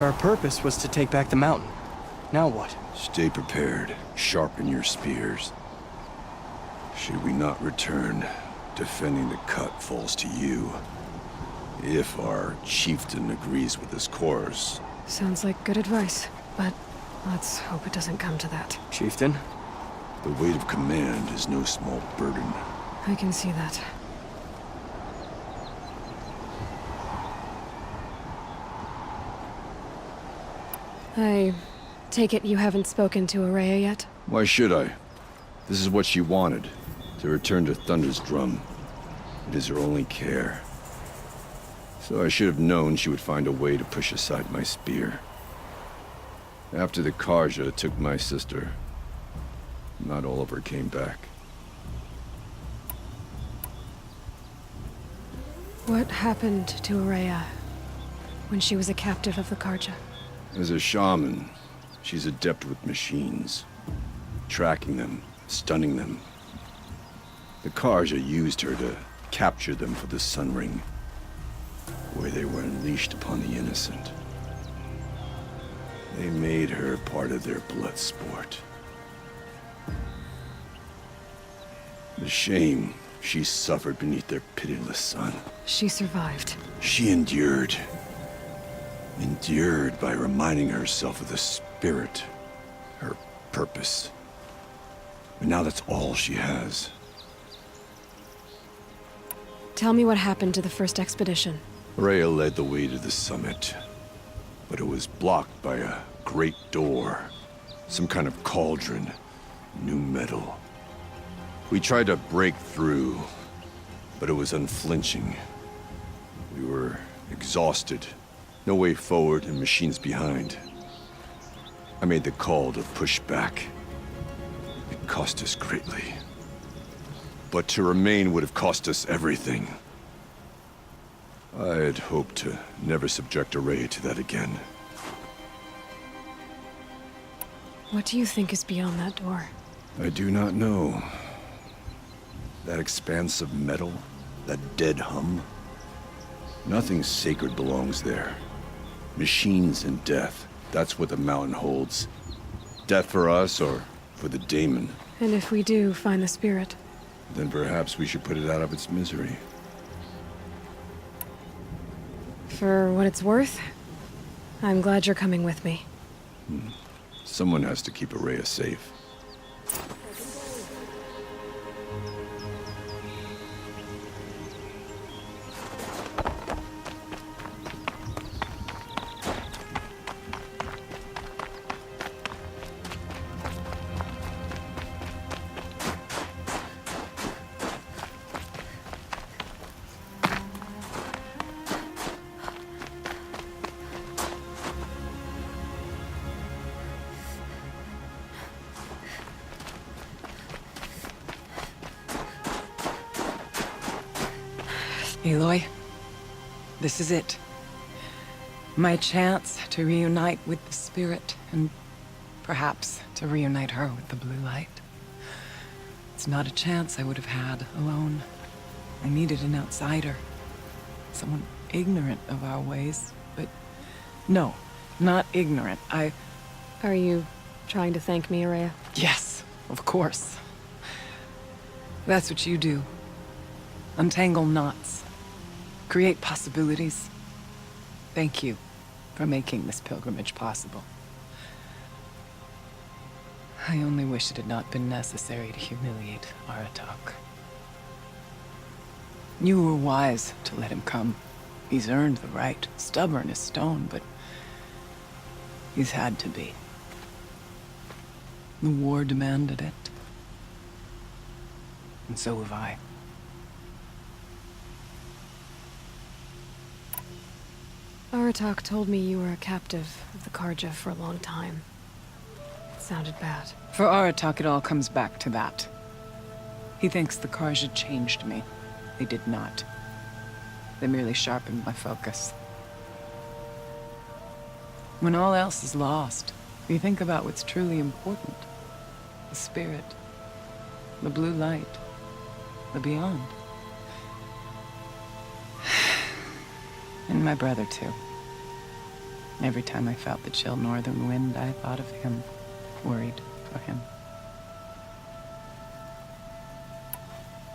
Our purpose was to take back the mountain. Now what? Stay prepared. Sharpen your spears. Should we not return, defending the cut falls to you. If our chieftain agrees with this course. Sounds like good advice, but let's hope it doesn't come to that. Chieftain? The weight of command is no small burden. I can see that. I take it you haven't spoken to Ourea yet? Why should I? This is what she wanted, to return to Thunder's drum. It is her only care. So I should have known she would find a way to push aside my spear. After the Carja took my sister, not all of her came back. What happened to Ourea when she was a captive of the Carja? As a shaman, she's adept with machines. Tracking them, stunning them. The Carja used her to capture them for the Sun Ring, where they were unleashed upon the innocent. They made her part of their blood sport. The shame she suffered beneath their pitiless sun. She survived. She endured. Endured by reminding herself of the spirit, her purpose. And now that's all she has. Tell me what happened to the first expedition. Ourea led the way to the summit, but it was blocked by a great door. Some kind of cauldron, new metal. We tried to break through, but it was unflinching. We were exhausted. No way forward and machines behind. I made the call to push back. It cost us greatly. But to remain would have cost us everything. I had hoped to never subject Ourea to that again. What do you think is beyond that door? I do not know. That expanse of metal, that dead hum. Nothing sacred belongs there. Machines and death, that's what the mountain holds. Death for us or for the daemon. And if we do find the spirit? Then perhaps we should put it out of its misery. For what it's worth, I'm glad you're coming with me. Someone has to keep Ourea safe. Aloy, this is it. My chance to reunite with the spirit, and perhaps to reunite her with the blue light. It's not a chance I would have had alone. I needed an outsider. Someone ignorant of our ways, but no, not ignorant. Are you trying to thank me, Ourea? Yes, of course. That's what you do. Untangle knots. Create possibilities. Thank you for making this pilgrimage possible. I only wish it had not been necessary to humiliate Aratak. You were wise to let him come. He's earned the right, stubborn as stone, but he's had to be. The war demanded it. And so have I. Aratak told me you were a captive of the Carja for a long time. It sounded bad. For Aratak, it all comes back to that. He thinks the Carja changed me. They did not. They merely sharpened my focus. When all else is lost, you think about what's truly important. The spirit. The blue light. The beyond. And my brother, too. Every time I felt the chill northern wind, I thought of him, worried for him.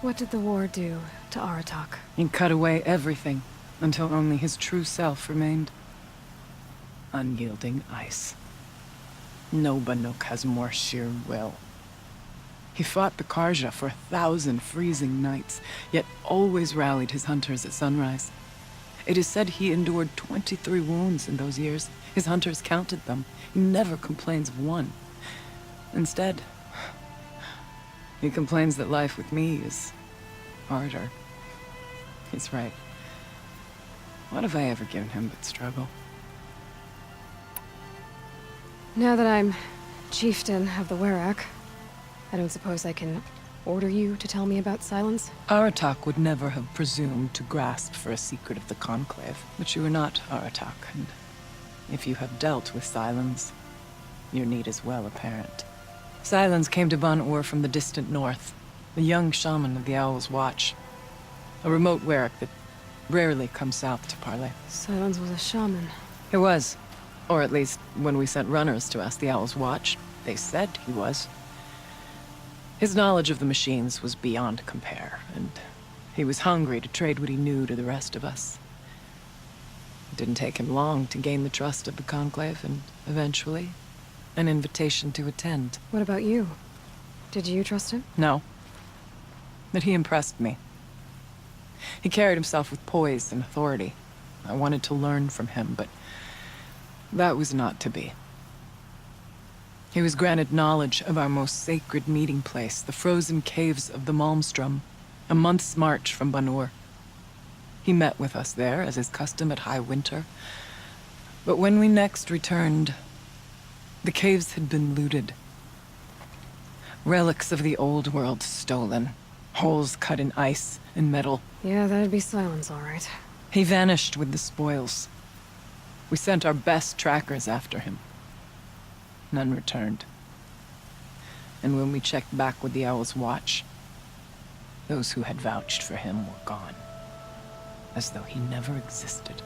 What did the war do to Aratak? He cut away everything until only his true self remained. Unyielding ice. No Banuk has more sheer will. He fought the Karja for 1,000 freezing nights, yet always rallied his hunters at sunrise. It is said he endured 23 wounds in those years. His hunters counted them. He never complains of one. Instead, he complains that life with me is harder. He's right. What have I ever given him but struggle? Now that I'm chieftain of the Werak, I don't suppose I can order you to tell me about Silence? Aratak would never have presumed to grasp for a secret of the Conclave. But you are not Aratak, and if you have dealt with Silence, your need is well apparent. Silence came to Ban-Ur from the distant north, a young shaman of the Owl's Watch. A remote Werak that rarely comes south to parley. Silence was a shaman. He was. Or at least, when we sent runners to ask the Owl's Watch, they said he was. His knowledge of the machines was beyond compare, and he was hungry to trade what he knew to the rest of us. It didn't take him long to gain the trust of the Conclave, and eventually, an invitation to attend. What about you? Did you trust him? No. But he impressed me. He carried himself with poise and authority. I wanted to learn from him, but that was not to be. He was granted knowledge of our most sacred meeting place, the frozen caves of the Malmstrom, a month's march from Ban-Ur. He met with us there, as is custom at high winter. But when we next returned, the caves had been looted. Relics of the old world stolen. Holes cut in ice and metal. Yeah, that'd be Silence, all right. He vanished with the spoils. We sent our best trackers after him. None returned. And when we checked back with the Owl's Watch, those who had vouched for him were gone. As though he never existed.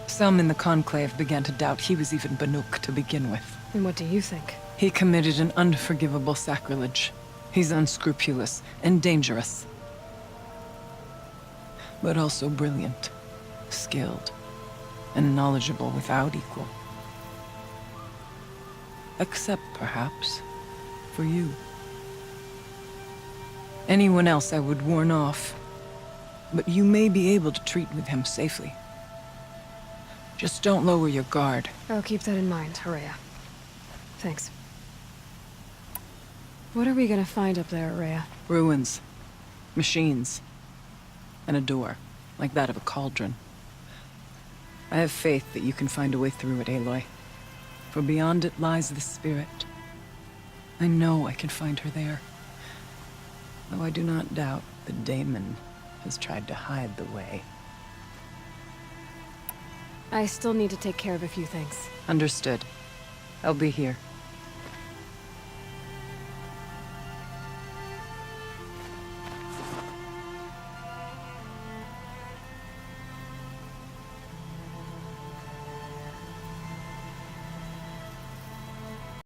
Some in the Conclave began to doubt he was even Banuk to begin with. And what do you think? He committed an unforgivable sacrilege. He's unscrupulous and dangerous. But also brilliant, skilled, and knowledgeable without equal. Except, perhaps, for you. Anyone else I would warn off, but you may be able to treat with him safely. Just don't lower your guard. I'll keep that in mind, Horea. Thanks. What are we gonna find up there, Horea? Ruins, machines, and a door, like that of a cauldron. I have faith that you can find a way through it, Aloy. For beyond it lies the spirit. I know I can find her there. Though I do not doubt that Daemon has tried to hide the way. I still need to take care of a few things. Understood. I'll be here.